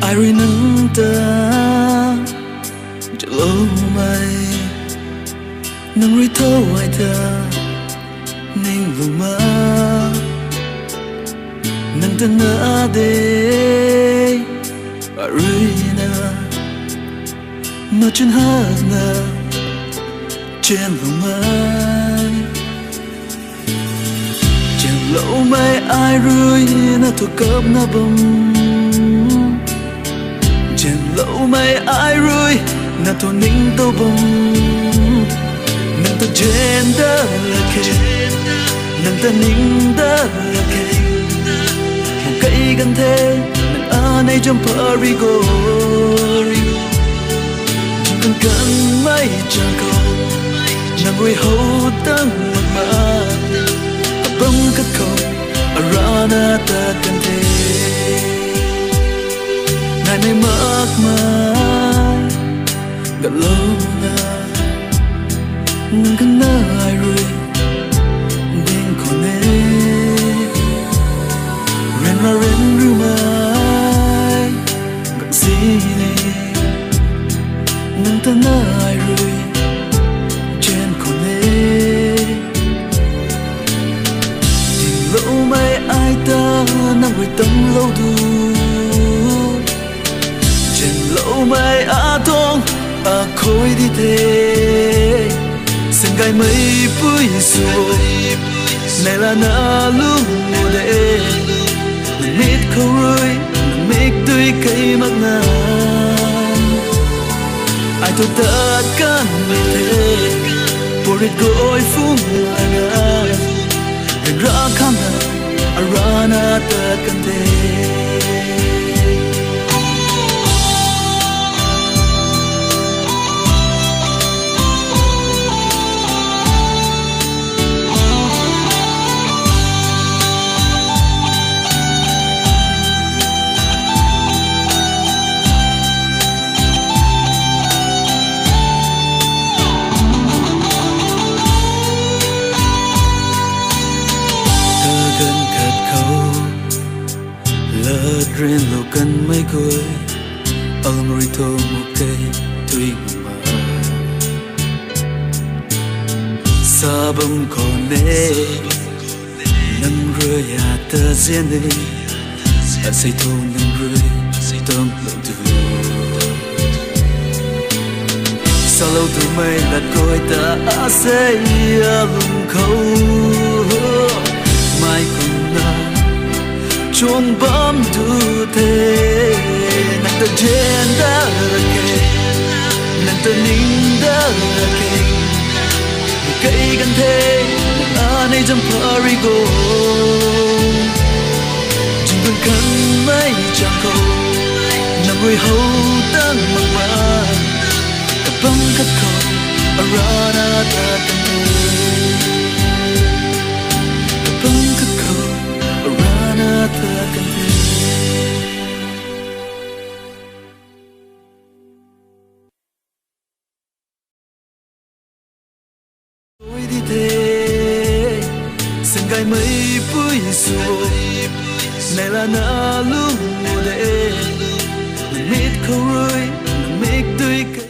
ai ri nâng ta cho lâu mày nâng ri thâu ai ta ninh vụ ma nâng ta na de ai ri na nó chân hát na trên vụ mai chẳng lâu mày ai ri na thuộc cấp na bông lâu mày ai rồi na to ning to bom nang ta jen da la ke nang ta ning da la ke một cây gần thế nang a nay trong Paris go chỉ cần cần mấy chẳng còn nang rồi hậu tăng mặt mà bấm cất khẩu arana ta cần thế ngày nay mắc mãi gặp lâu na nâng cần ai rồi đêm còn nè ren ru mai gặp gì nè nâng cần ai rồi trên còn nè tìm lâu mai ai ta nâng rồi tâm lâu thu lâu mai a thong a khôi đi thế sân gai mấy bụi rồi này là na lúc mùa đệ mình mít khâu rồi mình mít tươi cây mắt ngàn ai thôi tất cả như thế bồi gối phung ngàn hình ra khám na arana tất cả thế ren lâu cần mấy cuối ông ri thô một cây tùy mà sa bông còn nè nâng rơi à ta riêng đi à say thô nâng rơi say tâm lâu từ sao lâu từ mây đặt coi ta say lùng khâu mai còn nào chuông bấm thu thế nang ta jen da la ke nang ta ning da la ke một cây gần thế a nay trong Paris go chỉ cần cần mấy chẳng câu nang người hậu tăng mặc mà cả bóng cất khẩu arana ta cần cả bóng cất khẩu arana ta cần đi thế sân gai mấy bụi rồi này là na lúc mùa đệ mình mít khâu rồi mình mít tươi